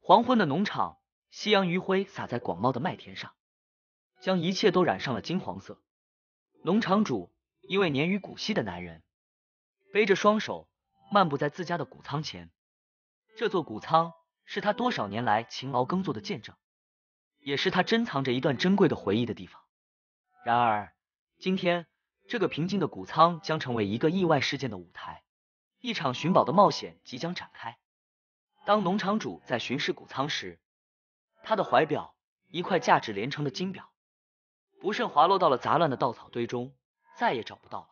黄昏的农场，夕阳余晖洒在广袤的麦田上，将一切都染上了金黄色。农场主，一位年逾古稀的男人，背着双手漫步在自家的谷仓前。这座谷仓是他多少年来勤劳耕作的见证，也是他珍藏着一段珍贵的回忆的地方。然而，今天这个平静的谷仓将成为一个意外事件的舞台，一场寻宝的冒险即将展开。当农场主在巡视谷仓时，他的怀表，一块价值连城的金表，不慎滑落到了杂乱的稻草堆中，再也找不到了。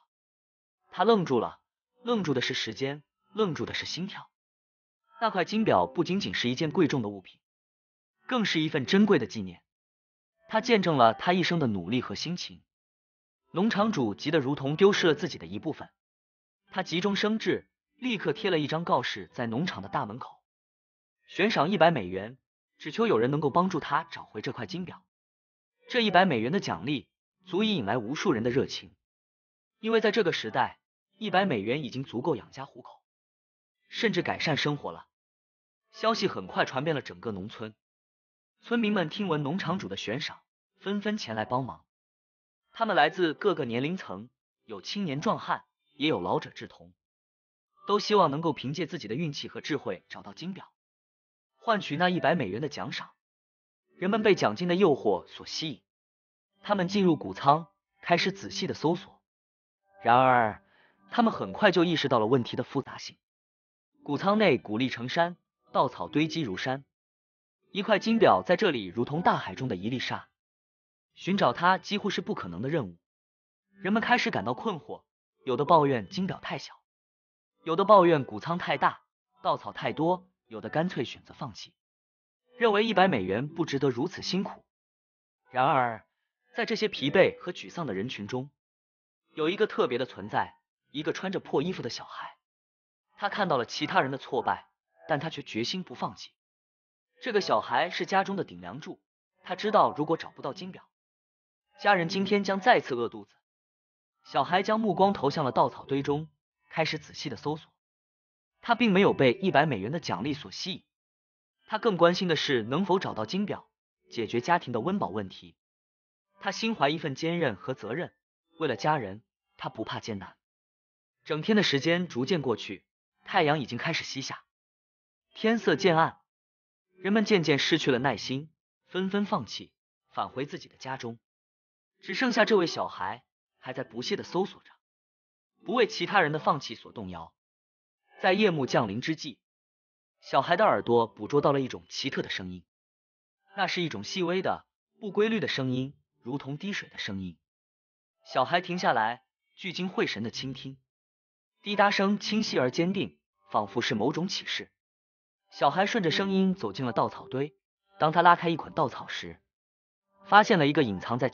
他愣住了，愣住的是时间，愣住的是心跳。那块金表不仅仅是一件贵重的物品，更是一份珍贵的纪念。它见证了他一生的努力和辛勤。农场主急得如同丢失了自己的一部分，他急中生智，立刻贴了一张告示在农场的大门口，悬赏$100，只求有人能够帮助他找回这块金表。这$100的奖励足以引来无数人的热情，因为在这个时代，$100已经足够养家糊口，甚至改善生活了。消息很快传遍了整个农村，村民们听闻农场主的悬赏，纷纷前来帮忙。他们来自各个年龄层，有青年壮汉，也有老者稚童，都希望能够凭借自己的运气和智慧找到金表，换取那$100的奖赏。人们被奖金的诱惑所吸引，他们进入谷仓，开始仔细的搜索。然而，他们很快就意识到了问题的复杂性。谷仓内谷粒成山，稻草堆积如山，一块金表在这里如同大海中的一粒沙，寻找它几乎是不可能的任务。人们开始感到困惑，有的抱怨金表太小，有的抱怨谷仓太大，稻草太多，有的干脆选择放弃，认为$100不值得如此辛苦。然而，在这些疲惫和沮丧的人群中，有一个特别的存在，一个穿着破衣服的小孩。他看到了其他人的挫败，但他却决心不放弃。这个小孩是家中的顶梁柱，他知道如果找不到金表，家人今天将再次饿肚子。小孩将目光投向了稻草堆中，开始仔细的搜索。他并没有被$100的奖励所吸引，他更关心的是能否找到金表，解决家庭的温饱问题。他心怀一份坚韧和责任，为了家人，他不怕艰难。整天的时间逐渐过去，太阳已经开始西下，天色渐暗，人们渐渐失去了耐心，纷纷放弃，返回自己的家中。只剩下这位小孩还在不懈地搜索着，不为其他人的放弃所动摇。在夜幕降临之际，小孩的耳朵捕捉到了一种奇特的声音，那是一种细微的、不规律的声音，如同滴水的声音。小孩停下来，聚精会神地倾听，滴答声清晰而坚定，仿佛是某种启示。小孩顺着声音走进了稻草堆，当他拉开一捆稻草时，发现了一个隐藏在